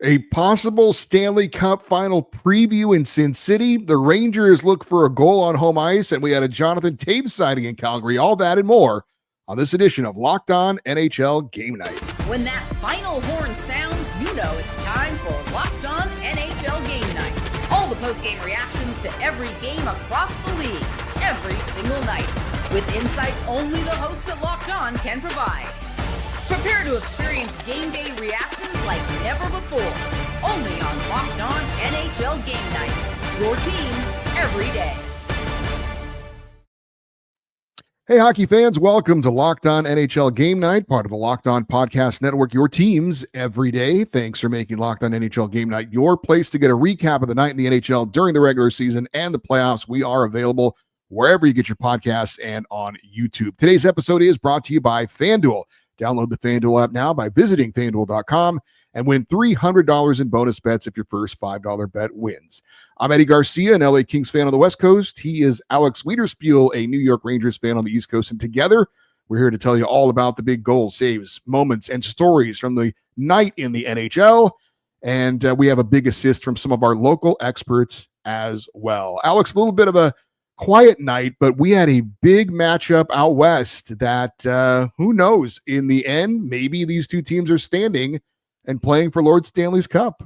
A possible Stanley Cup Final preview in Sin City. The Rangers look for a goal on home ice, and we had a Johnathan Toews sighting in Calgary. All that and more on this edition of Locked On NHL Game Night. When that final horn sounds, you know it's time for Locked On NHL Game Night. All the post-game reactions to every game across the league, every single night, with insights only the hosts at Locked On can provide. Prepare to experience game day reactions like never before. Only on Locked On NHL Game Night. Your team every day. Hey, hockey fans, welcome to Locked On NHL Game Night, part of the Locked On Podcast Network, your teams every day. Thanks for making Locked On NHL Game Night your place to get a recap of the night in the NHL during the regular season and the playoffs. We are available wherever you get your podcasts and on YouTube. Today's episode is brought to you by FanDuel. Download the FanDuel app now by visiting FanDuel.com and win $300 in bonus bets if your first $5 bet wins. I'm Eddie Garcia, an LA Kings fan on the West Coast. He is Alex Wiederspiel, a New York Rangers fan on the East Coast. And together, we're here to tell you all about the big goals, saves, moments, and stories from the night in the NHL. And we have a big assist from some of our local experts as well. Alex, a little bit of a quiet night, but we had a big matchup out west that who knows, in the end, maybe these two teams are standing and playing for Lord Stanley's Cup.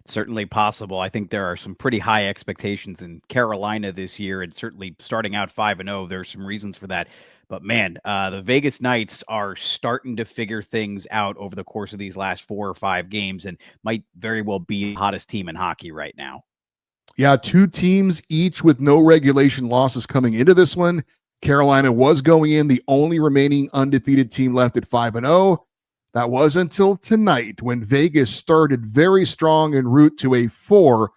Certainly possible. I think there are some pretty high expectations in Carolina this year, and certainly starting out 5-0, there's some reasons for that. But man, the Vegas Knights are starting to figure things out over the course of these last 4 or 5 games and might very well be the hottest team in hockey right now. Yeah, 2 teams each with no regulation losses coming into this one. Carolina was going in the only remaining undefeated team left at 5-0. That was until tonight when Vegas started very strong en route to a 4-1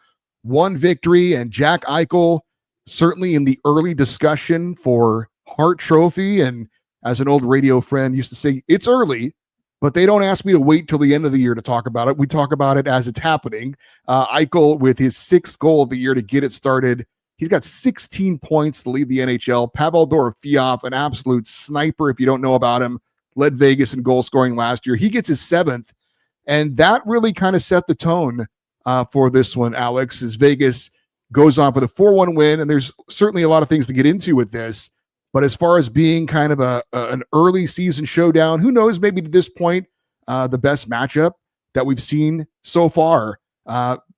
victory. And Jack Eichel, certainly in the early discussion for Hart Trophy. And as an old radio friend used to say, it's early, but they don't ask me to wait till the end of the year to talk about it. We talk about it as it's happening. Eichel with his 6th goal of the year to get it started. He's got 16 points to lead the NHL. Pavel Dorofeev, an absolute sniper if you don't know about him, led Vegas in goal scoring last year. He gets his 7th, and that really kind of set the tone for this one, Alex, as Vegas goes on for the 4-1 win, and there's certainly a lot of things to get into with this. But as far as being kind of an early season showdown, who knows, maybe to this point, the best matchup that we've seen so far.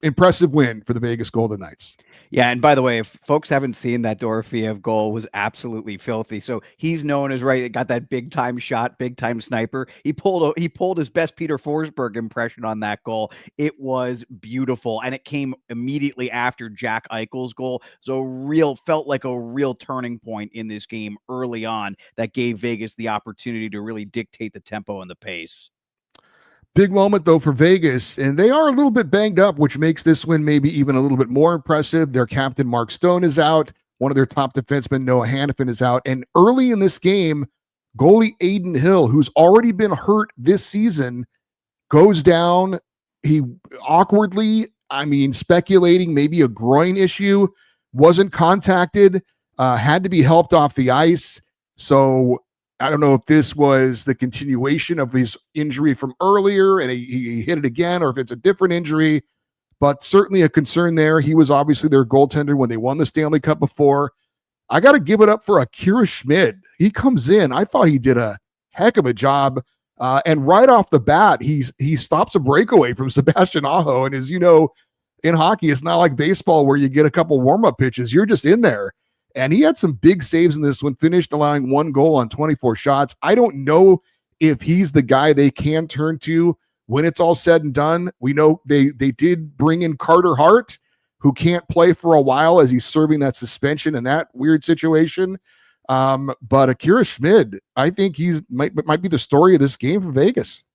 Impressive win for the Vegas Golden Knights. Yeah, and by the way, if folks haven't seen that Dorofeev goal, was absolutely filthy. So he's known as got that big time shot, big time sniper. He pulled his best Peter Forsberg impression on that goal. It was beautiful, and it came immediately after Jack Eichel's goal. So felt like a real turning point in this game early on that gave Vegas the opportunity to really dictate the tempo and the pace. Big moment, though, for Vegas, and they are a little bit banged up, which makes this win maybe even a little bit more impressive. Their captain, Mark Stone, is out. One of their top defensemen, Noah Hanifin, is out. And early in this game, goalie Aiden Hill, who's already been hurt this season, goes down. He awkwardly, speculating maybe a groin issue, wasn't contacted, had to be helped off the ice. So I don't know if this was the continuation of his injury from earlier and he hit it again, or if it's a different injury, but certainly a concern there. He was obviously their goaltender when they won the Stanley Cup before. I got to give it up for Akira Schmid. He comes in. I thought he did a heck of a job. And right off the bat, he stops a breakaway from Sebastian Aho. And as you know, in hockey, it's not like baseball where you get a couple warm-up pitches. You're just in there. And he had some big saves in this one, finished allowing 1 goal on 24 shots. I don't know if he's the guy they can turn to when it's all said and done. We know they did bring in Carter Hart, who can't play for a while as he's serving that suspension in that weird situation. But Akira Schmid, I think might be the story of this game for Vegas.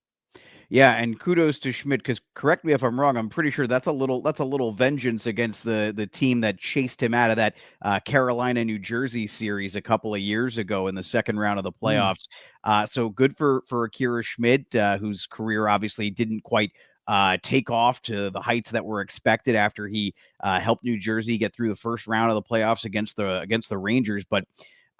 Yeah, and kudos to Schmidt, because correct me if I'm wrong, I'm pretty sure that's a little vengeance against the team that chased him out of that Carolina, New Jersey series a couple of years ago in the second round of the playoffs. So good for Akira Schmidt, whose career obviously didn't quite take off to the heights that were expected after he helped New Jersey get through the first round of the playoffs against the Rangers. But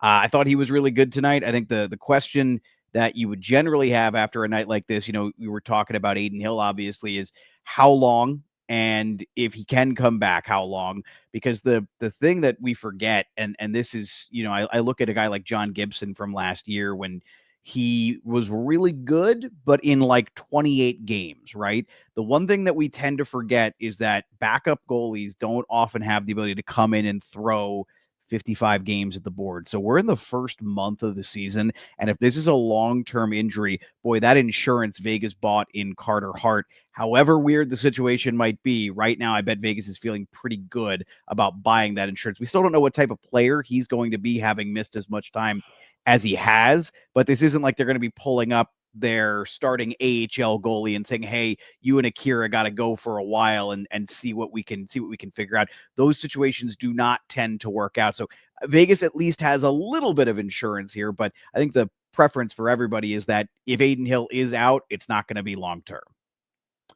I thought he was really good tonight. I think the question that you would generally have after a night like this. We were talking about Adin Hill, obviously, is how long, and if he can come back, how long? Because the thing that we forget, and this is, I look at a guy like John Gibson from last year when he was really good, but in like 28 games, right? The one thing that we tend to forget is that backup goalies don't often have the ability to come in and throw 55 games at the board. So we're in the first month of the season, and if this is a long-term injury, boy, that insurance Vegas bought in Carter Hart, however weird the situation might be, right now I bet Vegas is feeling pretty good about buying that insurance. We still don't know what type of player he's going to be, having missed as much time as he has, but this isn't like they're going to be pulling up their starting AHL goalie and saying, hey, you and Akira got to go for a while and see what we can figure out. Those situations do not tend to work out. So Vegas at least has a little bit of insurance here, but I think the preference for everybody is that if Adin Hill is out, it's not going to be long-term.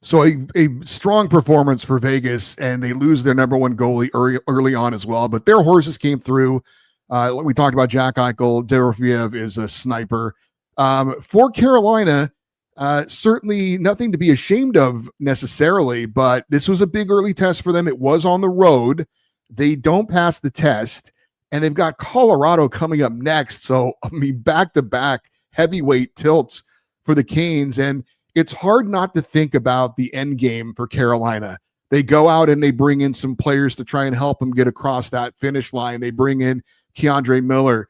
So a strong performance for Vegas, and they lose their number one goalie early on as well, but their horses came through. We talked about Jack Eichel. Dorofeev is a sniper. For Carolina, certainly nothing to be ashamed of necessarily, but this was a big early test for them. It was on the road. They don't pass the test, and they've got Colorado coming up next. So, back-to-back heavyweight tilts for the Canes, and it's hard not to think about the end game for Carolina. They go out and they bring in some players to try and help them get across that finish line. They bring in Keandre Miller.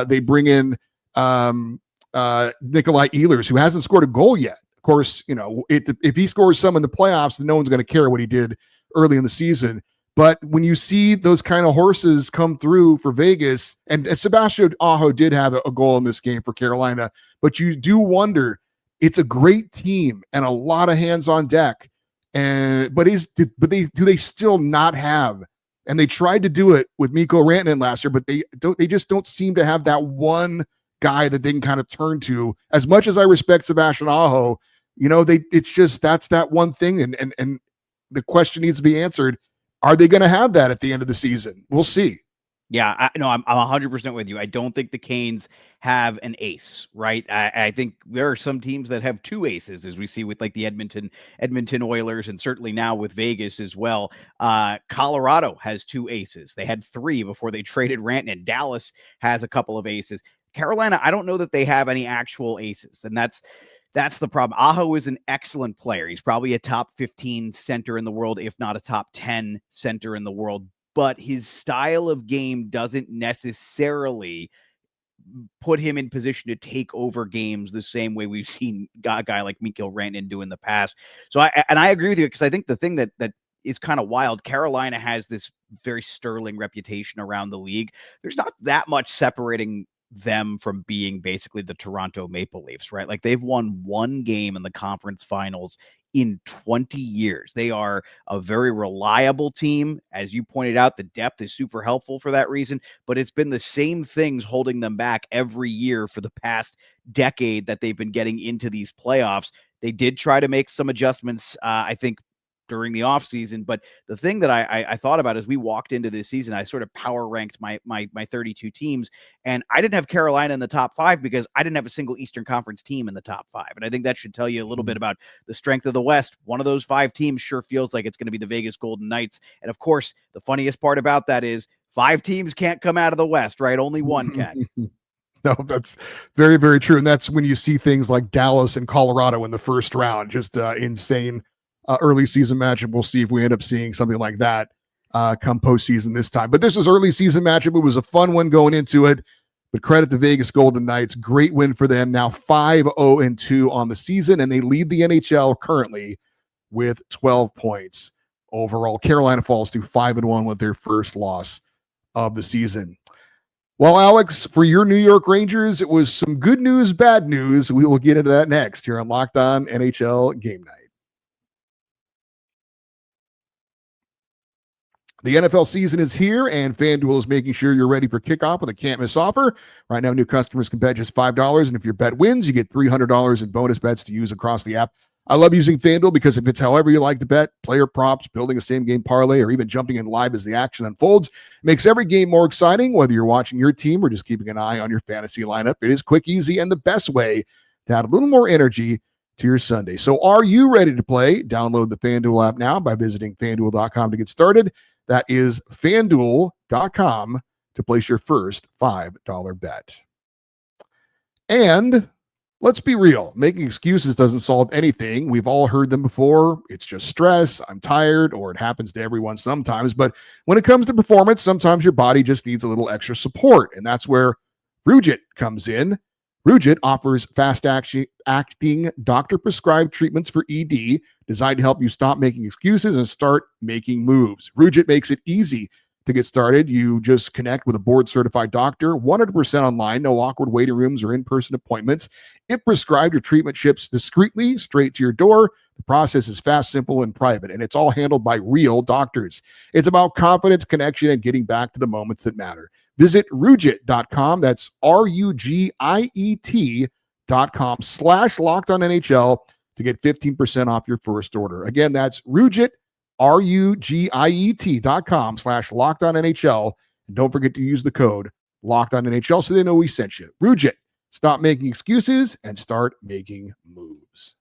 They bring in Nikolai Ehlers, who hasn't scored a goal yet. Of course, if he scores some in the playoffs, then no one's going to care what he did early in the season. But when you see those kind of horses come through for Vegas, and Sebastian Aho did have a goal in this game for Carolina, but you do wonder, it's a great team and a lot of hands on deck. Do they still not have? And they tried to do it with Mikko Rantanen last year, but they just don't seem to have that one guy that they can kind of turn to. As much as I respect Sebastian Aho, that's that one thing. And the question needs to be answered. Are they going to have that at the end of the season? We'll see. Yeah, I'm 100% with you. I don't think the Canes have an ace, right? I think there are some teams that have two aces, as we see with like the Edmonton Oilers, and certainly now with Vegas as well. Colorado has two aces. They had three before they traded Rantanen. Dallas has a couple of aces. Carolina, I don't know that they have any actual aces, and that's the problem. Aho is an excellent player. He's probably a top 15 center in the world, if not a top 10 center in the world. But his style of game doesn't necessarily put him in position to take over games the same way we've seen a guy like Mikko Rantanen do in the past. So I agree with you, because I think the thing that is kind of wild, Carolina has this very sterling reputation around the league. There's not that much separating them from being basically the Toronto Maple Leafs, right? Like, they've won one game in the conference finals in 20 years. They are a very reliable team. As you pointed out, the depth is super helpful for that reason, but it's been the same things holding them back every year for the past decade that they've been getting into these playoffs. They did try to make some adjustments, I think, during the offseason. But the thing that I thought about as we walked into this season, I sort of power ranked my 32 teams, and I didn't have Carolina in the top 5 because I didn't have a single Eastern Conference team in the top 5. And I think that should tell you a little bit about the strength of the West. One of those 5 teams sure feels like it's going to be the Vegas Golden Knights. And of course, the funniest part about that is 5 teams can't come out of the West, right? Only one can. No, that's very, very true. And that's when you see things like Dallas and Colorado in the first round, just insane early season matchup. We'll see if we end up seeing something like that come postseason this time. But this is early season matchup. It was a fun one going into it, but credit to Vegas Golden Knights. Great win for them. Now 5-0-2 on the season, and they lead the NHL currently with 12 points overall. Carolina falls to 5-1 with their first loss of the season. Well, Alex, for your New York Rangers, it was some good news, bad news. We will get into that next here on Locked On NHL Game Night. The NFL season is here, and FanDuel is making sure you're ready for kickoff with a can't-miss offer. Right now, new customers can bet just $5, and if your bet wins, you get $300 in bonus bets to use across the app. I love using FanDuel because if it's however you like to bet, player props, building a same-game parlay, or even jumping in live as the action unfolds, makes every game more exciting, whether you're watching your team or just keeping an eye on your fantasy lineup. It is quick, easy, and the best way to add a little more energy to your Sunday. So are you ready to play? Download the FanDuel app now by visiting FanDuel.com to get started. That is FanDuel.com to place your first $5 bet. And let's be real. Making excuses doesn't solve anything. We've all heard them before. It's just stress. I'm tired, or it happens to everyone sometimes. But when it comes to performance, sometimes your body just needs a little extra support. And that's where Rugiet comes in. Rugiet offers fast-acting doctor-prescribed treatments for ED designed to help you stop making excuses and start making moves. Rugiet makes it easy to get started. You just connect with a board-certified doctor, 100% online, no awkward waiting rooms or in-person appointments. If prescribed, your treatment ships discreetly straight to your door. The process is fast, simple, and private, and it's all handled by real doctors. It's about confidence, connection, and getting back to the moments that matter. Visit Rugiet.com. That's RUGIET.com/LockedOnNHL to get 15% off your first order. Again, that's Rugiet, RUGIET.com/LockedOnNHL. And don't forget to use the code LockedOnNHL so they know we sent you. Rugiet, stop making excuses and start making moves.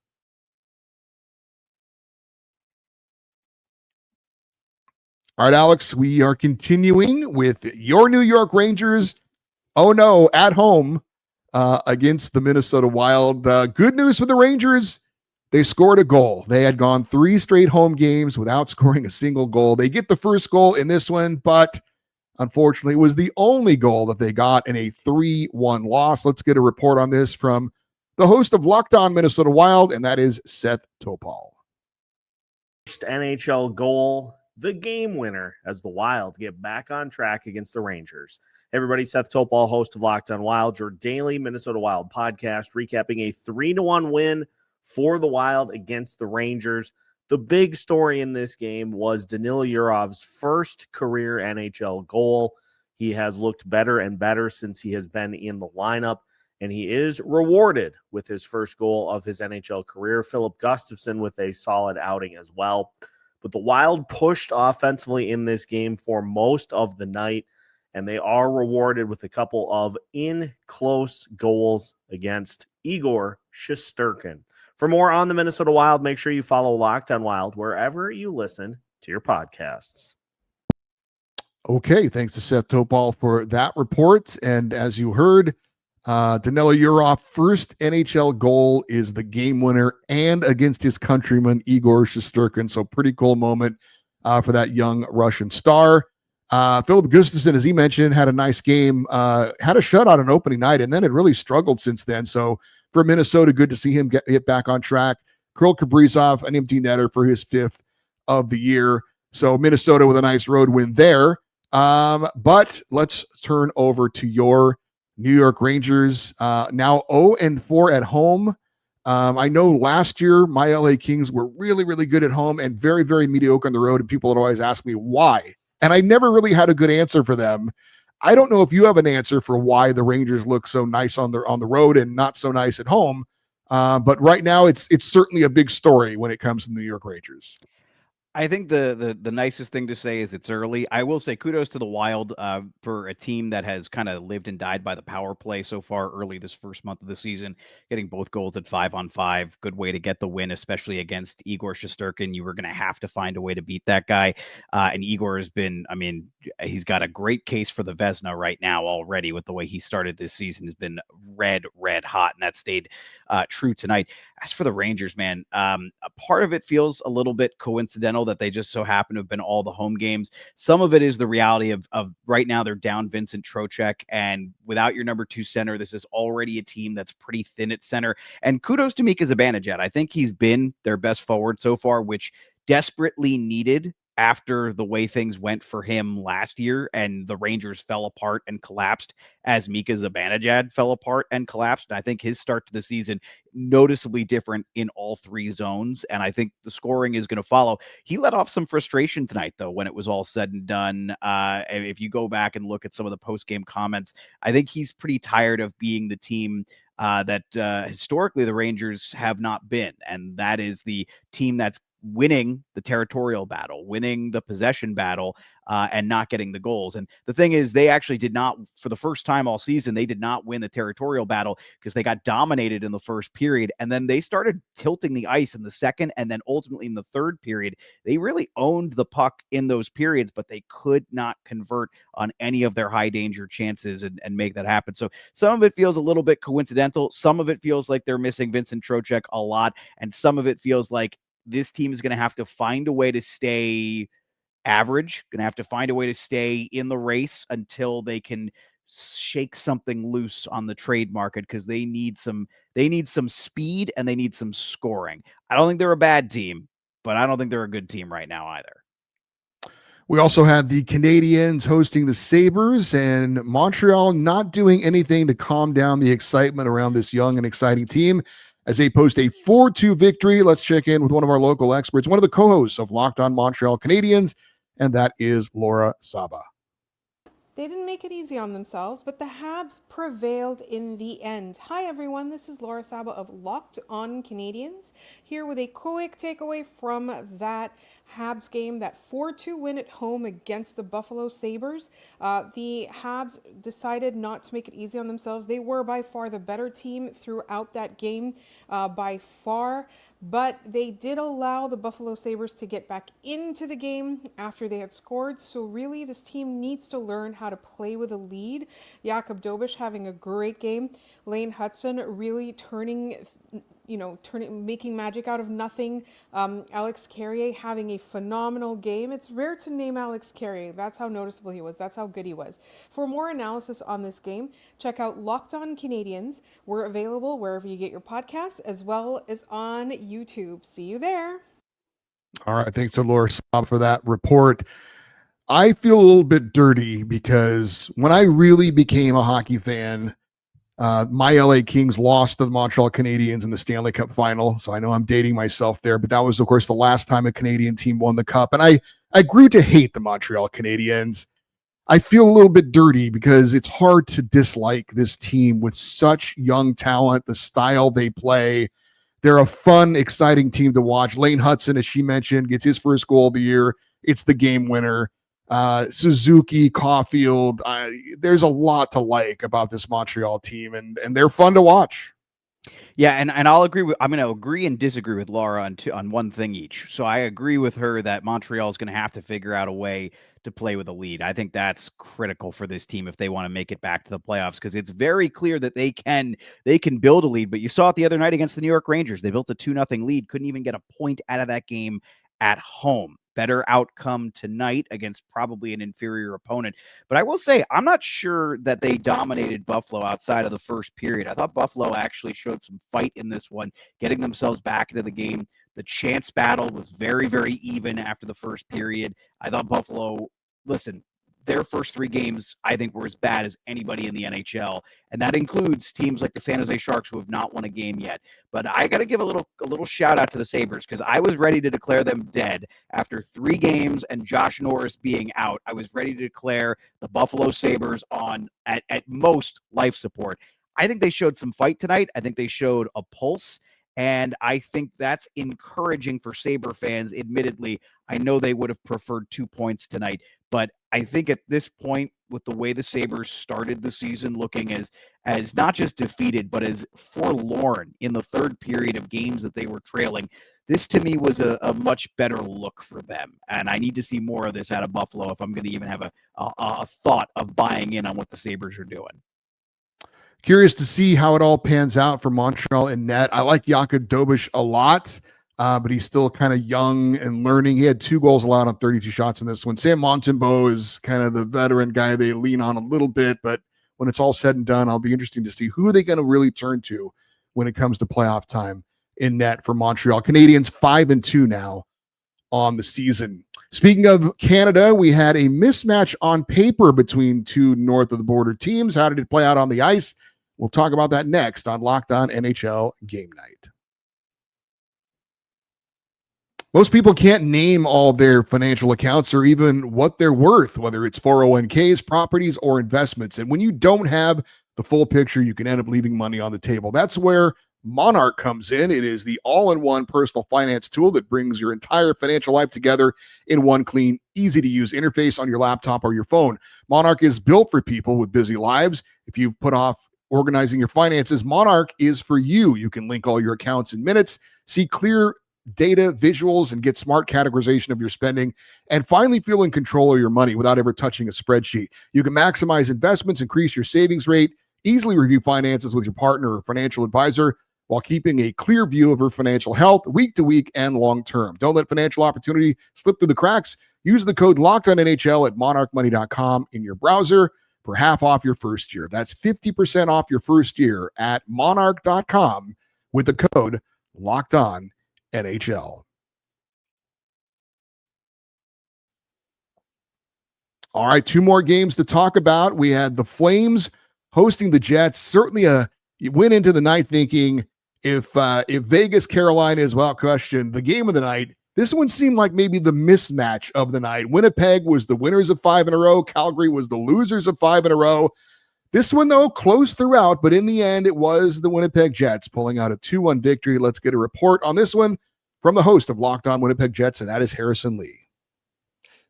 All right, Alex, we are continuing with your New York Rangers. Oh no, at home against the Minnesota Wild. Good news for the Rangers. They scored a goal. They had gone 3 straight home games without scoring a single goal. They get the first goal in this one, but unfortunately it was the only goal that they got in a 3-1 loss. Let's get a report on this from the host of Locked On Minnesota Wild, and that is Seth Topal. First NHL goal, the game winner, as the Wild get back on track against the Rangers. Hey everybody, Seth Topal, host of Locked On Wild, your daily Minnesota Wild podcast, recapping a 3-1 win for the Wild against the Rangers. The big story in this game was Danil Yurov's first career NHL goal. He has looked better and better since he has been in the lineup, and he is rewarded with his first goal of his NHL career. Philip Gustafsson with a solid outing as well. But the Wild pushed offensively in this game for most of the night, and they are rewarded with a couple of in-close goals against Igor Shesterkin. For more on the Minnesota Wild, make sure you follow Locked On Wild wherever you listen to your podcasts. Okay, thanks to Seth Topal for that report. And as you heard, Danilo Yurov first NHL goal is the game winner and against his countryman Igor Shesterkin. So pretty cool moment for that young Russian star. Philip Gustafsson, as he mentioned, had a nice game, had a shutout on opening night, and then it really struggled since then. So for Minnesota, good to see him get back on track. Kirill Kaprizov, an empty netter for his 5th of the year. So Minnesota with a nice road win there. But let's turn over to your New York Rangers, now 0-4 at home. I know last year my LA Kings were really, really good at home and very, very mediocre on the road. And people would always ask me why. And I never really had a good answer for them. I don't know if you have an answer for why the Rangers look so nice on the road and not so nice at home. But right now it's certainly a big story when it comes to the New York Rangers. I think the nicest thing to say is it's early. I will say kudos to the Wild for a team that has kind of lived and died by the power play so far early this first month of the season, getting both goals at 5-on-5. Good way to get the win, especially against Igor Shesterkin. You were going to have to find a way to beat that guy. And Igor has been, I mean, he's got a great case for the Vezina right now already with the way he started this season. Has been red hot, and that stayed true tonight. As for the Rangers, man, a part of it feels a little bit coincidental that they just so happen to have been all the home games. Some of it is the reality of right now they're down Vincent Trocheck, and without your number 2 center, this is already a team that's pretty thin at center. And kudos to Mika Zibanejad. I think he's been their best forward so far, which desperately needed after the way things went for him last year and the Rangers fell apart and collapsed as Mika Zibanejad fell apart and collapsed. And I think his start to the season noticeably different in all 3 zones. And I think the scoring is going to follow. He let off some frustration tonight, though, when it was all said and done. If you go back and look at some of the post-game comments, I think he's pretty tired of being the team that historically the Rangers have not been. And that is the team that's winning the territorial battle, winning the possession battle, and not getting the goals. And the thing is, they actually did not, for the first time all season, they did not win the territorial battle because they got dominated in the first period. And then they started tilting the ice in the second. And then ultimately in the third period, they really owned the puck in those periods, but they could not convert on any of their high danger chances and make that happen. So some of it feels a little bit coincidental. Some of it feels like they're missing Vincent Trocheck a lot. And some of it feels like this team is going to have to find a way to stay average, going to have to find a way to stay in the race until they can shake something loose on the trade market, because they need some speed and they need some scoring. I don't think they're a bad team, but I don't think they're a good team right now either. We also had the Canadiens hosting the Sabres, and Montreal not doing anything to calm down the excitement around this young and exciting team as they post a 4-2 victory. Let's check in with one of our local experts, one of the co-hosts of Locked On Montreal Canadiens, and that is Laura Saba. They didn't make it easy on themselves, but the Habs prevailed in the end. Hi everyone, this is Laura Saba of Locked On Canadiens, here with a quick takeaway from that Habs game, that 4-2 win at home against the Buffalo Sabres. The Habs decided not to make it easy on themselves. They were by far the better team throughout that game, by far. But they did allow the Buffalo Sabres to get back into the game after they had scored. So really, this team needs to learn how to play with a lead. Jakub Dobeš having a great game. Lane Hudson really making magic out of nothing. Alex Carrier having a phenomenal game. It's rare to name Alex Carrier. That's how noticeable he was. That's how good he was. For more analysis on this game, check out Locked On Canadiens. We're available wherever you get your podcasts, as well as on YouTube. See you there. All right. Thanks to Laura Saba for that report. I feel a little bit dirty because when I really became a hockey fan, my LA Kings lost to the Montreal Canadiens in the Stanley Cup Final. So I know I'm dating myself there, but that was, of course, the last time a Canadian team won the Cup. And I grew to hate the Montreal Canadiens. I feel a little bit dirty because it's hard to dislike this team with such young talent, the style they play. They're a fun, exciting team to watch. Lane Hudson, as she mentioned, gets his first goal of the year. It's the game winner. Suzuki, Caulfield. There's a lot to like about this Montreal team, and they're fun to watch. Yeah, and I'm going to agree and disagree with Laura on one thing each. So I agree with her that Montreal is going to have to figure out a way to play with a lead. I think that's critical for this team if they want to make it back to the playoffs, because it's very clear that they can build a lead. But you saw it the other night against the New York Rangers. They built a 2-0 lead, couldn't even get a point out of that game at home. Better outcome tonight against probably an inferior opponent. But I will say, I'm not sure that they dominated Buffalo outside of the first period. I thought Buffalo actually showed some fight in this one, getting themselves back into the game. The chance battle was very, very even after the first period. I thought Buffalo, listen, their first three games, I think, were as bad as anybody in the NHL. And that includes teams like the San Jose Sharks, who have not won a game yet. But I got to give a little shout out to the Sabres, because I was ready to declare them dead after 3 games and Josh Norris being out. I was ready to declare the Buffalo Sabres on, at most, life support. I think they showed some fight tonight. I think they showed a pulse. And I think that's encouraging for Sabre fans. Admittedly, I know they would have preferred 2 points tonight, but I think at this point, with the way the Sabres started the season, looking as not just defeated, but as forlorn in the third period of games that they were trailing, this to me was a much better look for them. And I need to see more of this out of Buffalo if I'm going to even have a thought of buying in on what the Sabres are doing. Curious to see how it all pans out for Montreal in net. I like Jakub Dobeš a lot, but he's still kind of young and learning. He had 2 goals allowed on 32 shots in this one. Sam Montembeault is kind of the veteran guy they lean on a little bit, but when it's all said and done, I'll be interested to see who are they going to really turn to when it comes to playoff time in net for Montreal. Canadiens 5-2 now on the season. Speaking of Canada, we had a mismatch on paper between 2 north of the border teams. How did it play out on the ice? We'll talk about that next on Locked On NHL Game Night. Most people can't name all their financial accounts or even what they're worth, whether it's 401ks, properties, or investments. And when you don't have the full picture, you can end up leaving money on the table. That's where Monarch comes in. It is the all-in-one personal finance tool that brings your entire financial life together in one clean, easy-to-use interface on your laptop or your phone. Monarch is built for people with busy lives. If you've put off organizing your finances, Monarch is for you. You can link all your accounts in minutes, see clear data, visuals, and get smart categorization of your spending, and finally feel in control of your money without ever touching a spreadsheet. You can maximize investments, increase your savings rate, easily review finances with your partner or financial advisor while keeping a clear view of your financial health week to week and long term. Don't let financial opportunity slip through the cracks. Use the code LOCKEDONNHL at monarchmoney.com in your browser for half off your first year. That's 50% off your first year at monarch.com with the code LOCKEDONNHL. All right, 2 more games to talk about. We had the Flames hosting the Jets. Certainly you went into the night thinking if Vegas, Carolina is without question the game of the night, this one seemed like maybe the mismatch of the night. Winnipeg was the winners of 5 in a row. Calgary was the losers of 5 in a row. This one, though, close throughout, but in the end, it was the Winnipeg Jets pulling out a 2-1 victory. Let's get a report on this one from the host of Locked On Winnipeg Jets, and that is Harrison Lee.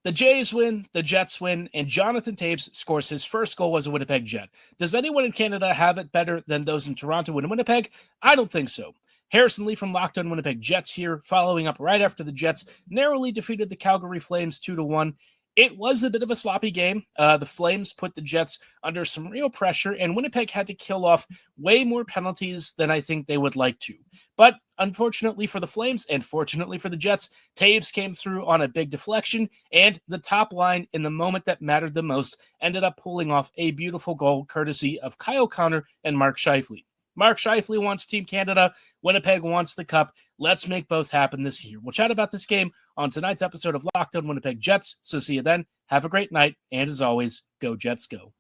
The Jays win, the Jets win, and Johnathan Toews scores his first goal as a Winnipeg Jet. Does anyone in Canada have it better than those in Toronto and Winnipeg? I don't think so. Harrison Lee from Locked On Winnipeg Jets here, following up right after the Jets narrowly defeated the Calgary Flames 2-1. It was a bit of a sloppy game. The Flames put the Jets under some real pressure, and Winnipeg had to kill off way more penalties than I think they would like to. But unfortunately for the Flames, and fortunately for the Jets, Toews came through on a big deflection, and the top line in the moment that mattered the most ended up pulling off a beautiful goal courtesy of Kyle Connor and Mark Scheifele. Mark Scheifele wants Team Canada. Winnipeg wants the cup. Let's make both happen this year. We'll chat about this game on tonight's episode of Locked On Winnipeg Jets. So see you then. Have a great night. And as always, go Jets, go.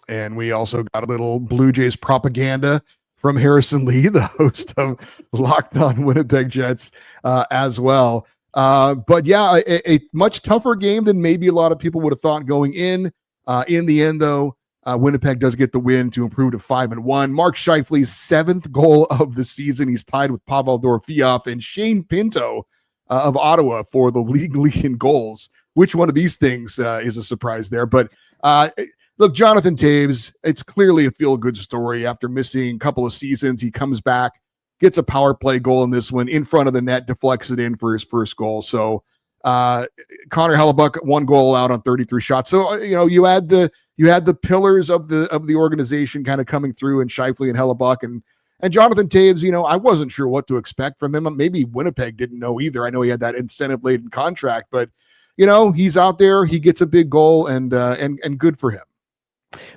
And we also got a little Blue Jays propaganda from Harrison Lee, the host of Locked On Winnipeg Jets as well. But yeah, a much tougher game than maybe a lot of people would have thought going in. In the end, though, Winnipeg does get the win to improve to 5-1. Mark Scheifele's 7th goal of the season. He's tied with Pavel Dorofeev and Shane Pinto of Ottawa for the league lead in goals. Which one of these things is a surprise there? But look, Johnathan Toews, it's clearly a feel-good story. After missing a couple of seasons, he comes back, gets a power play goal in this one, in front of the net, deflects it in for his first goal. So Connor Hellebuck, 1 goal out on 33 shots. So, you had the pillars of the organization kind of coming through in Scheifele and Hellebuck and Johnathan Toews. I wasn't sure what to expect from him. Maybe Winnipeg didn't know either. I know he had that incentive-laden contract, but he's out there, he gets a big goal and good for him.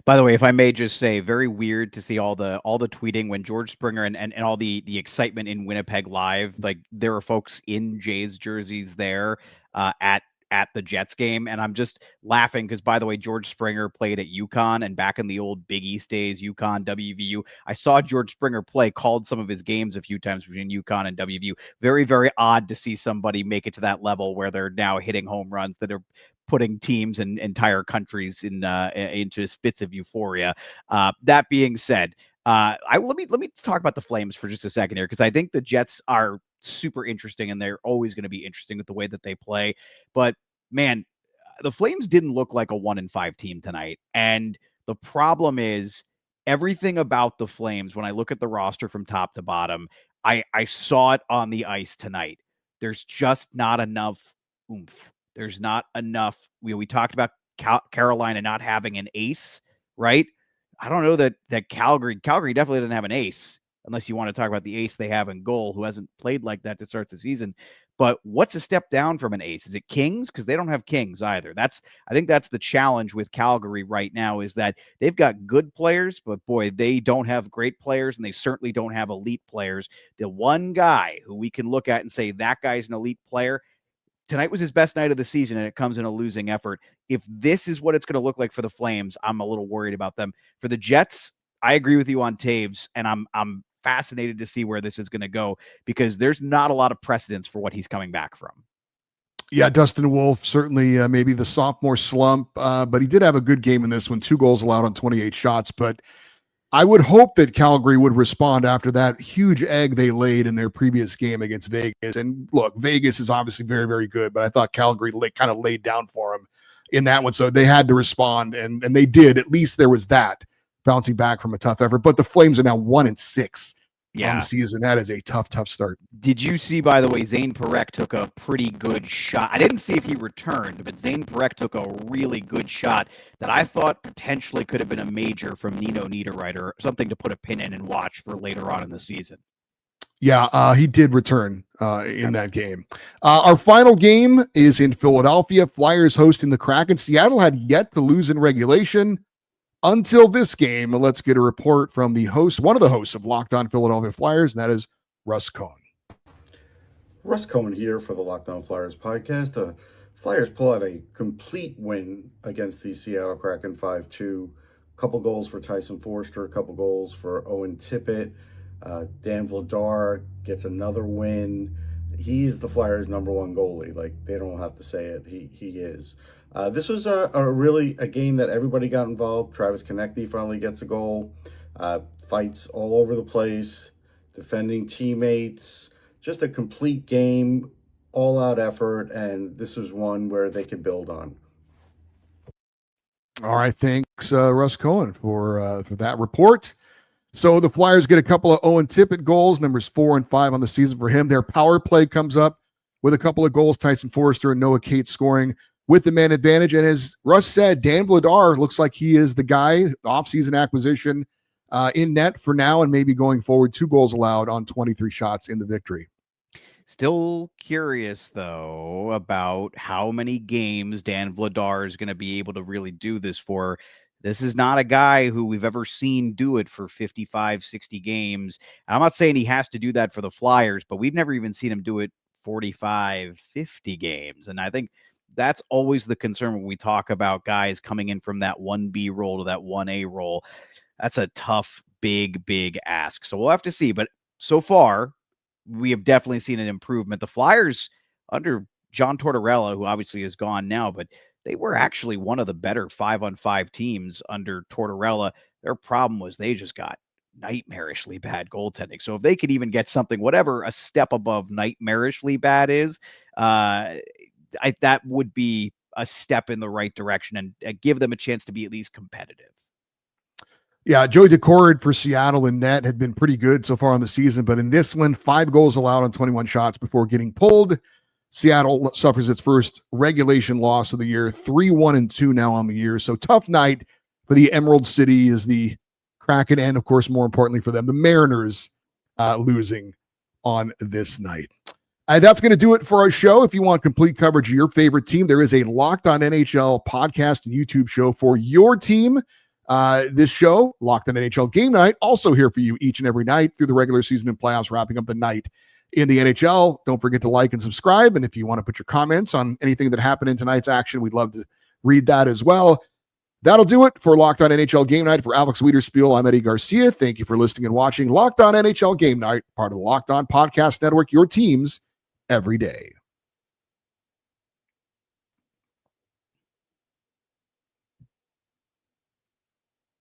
By the way, if I may just say, very weird to see all the tweeting when George Springer and all the excitement in Winnipeg Live. Like, there were folks in Jays jerseys there at the Jets game, and I'm just laughing because, by the way, George Springer played at UConn, and back in the old Big East days, UConn, WVU, I saw George Springer play, called some of his games a few times between UConn and WVU. Very, very odd to see somebody make it to that level where they're now hitting home runs that are putting teams and entire countries into fits of euphoria. That being said, let me talk about the Flames for just a second here, because I think the Jets are super interesting, and they're always going to be interesting with the way that they play. But man, the Flames didn't look like a 1-5 team tonight. And the problem is everything about the Flames, when I look at the roster from top to bottom, I saw it on the ice tonight. There's just not enough oomph. There's not enough. We talked about Carolina not having an ace, right? I don't know that Calgary definitely doesn't have an ace, unless you want to talk about the ace they have in goal, who hasn't played like that to start the season. But what's a step down from an ace? Is it Kings? Because they don't have Kings either. I think that's the challenge with Calgary right now, is that they've got good players, but boy, they don't have great players, and they certainly don't have elite players. The one guy who we can look at and say that guy's an elite player, tonight was his best night of the season, and it comes in a losing effort. If this is what it's going to look like for the Flames, I'm a little worried about them. For the Jets, I agree with you on Toews, and I'm fascinated to see where this is going to go, because there's not a lot of precedence for what he's coming back from. Yeah, Dustin Wolf, certainly maybe the sophomore slump, but he did have a good game in this one, 2 goals allowed on 28 shots. But I would hope that Calgary would respond after that huge egg they laid in their previous game against Vegas. And look, Vegas is obviously very, very good, but I thought Calgary kind of laid down for them in that one. So they had to respond, and they did. At least there was that, bouncing back from a tough effort. But the Flames are now 1-6 on the season. That is a tough start. Did you see, by the way, Zane Parekh took a pretty good shot? I didn't see if he returned, but Zane Parekh took a really good shot that I thought potentially could have been a major from Nino Niederreiter, something to put a pin in and watch for later on in the season. Yeah, he did return in that game. Our final game is in Philadelphia. Flyers hosting the Kraken. Seattle had yet to lose in regulation until this game. Let's get a report from the host, one of the hosts of Locked On Philadelphia Flyers, and that is Russ Cohen. Russ Cohen here for the Locked On Flyers podcast. The Flyers pull out a complete win against the Seattle Kraken 5-2. Couple goals for Tyson Foerster, a couple goals for Owen Tippett. Dan Vladar gets another win. He's the Flyers' #1 goalie. Like, they don't have to say it. He is. This was a game that everybody got involved. Travis Konecny finally gets a goal. Fights all over the place. Defending teammates. Just a complete game, all-out effort, and this was one where they could build on. All right, thanks, Russ Cohen, for that report. So the Flyers get a couple of Owen Tippett goals, numbers 4 and 5 on the season for him. Their power play comes up with a couple of goals. Tyson Foerster and Noah Cates scoring with the man advantage. And as Russ said, Dan Vladar looks like he is the guy, the offseason acquisition in net for now and maybe going forward. 2 goals allowed on 23 shots in the victory. Still curious, though, about how many games Dan Vladar is going to be able to really do this for. This is not a guy who we've ever seen do it for 55, 60 games. I'm not saying he has to do that for the Flyers, but we've never even seen him do it 45, 50 games. And I think that's always the concern when we talk about guys coming in from that 1B role to that 1A role. That's a tough, big ask. So we'll have to see. But so far, we have definitely seen an improvement. The Flyers, under John Tortorella, who obviously is gone now, but they were actually one of the better 5-on-5 teams under Tortorella. Their problem was they just got nightmarishly bad goaltending. So if they could even get something, whatever a step above nightmarishly bad is, that would be a step in the right direction and give them a chance to be at least competitive. Yeah, Joey Decord for Seattle in net had been pretty good so far on the season, but in this one, 5 goals allowed on 21 shots before getting pulled. Seattle suffers its first regulation loss of the year, 3-1-2 now on the year. So tough night for the Emerald City as the Kraken, and of course, more importantly for them, the Mariners losing on this night. That's going to do it for our show. If you want complete coverage of your favorite team, there is a Locked On NHL podcast and YouTube show for your team. This show, Locked On NHL Game Night, also here for you each and every night through the regular season and playoffs, wrapping up the night in the NHL. Don't forget to like and subscribe. And if you want to put your comments on anything that happened in tonight's action, we'd love to read that as well. That'll do it for Locked On NHL Game Night. For Alex Wiederspiel, I'm Eddie Garcia. Thank you for listening and watching Locked On NHL Game Night, part of the Locked On Podcast Network, your teams every day.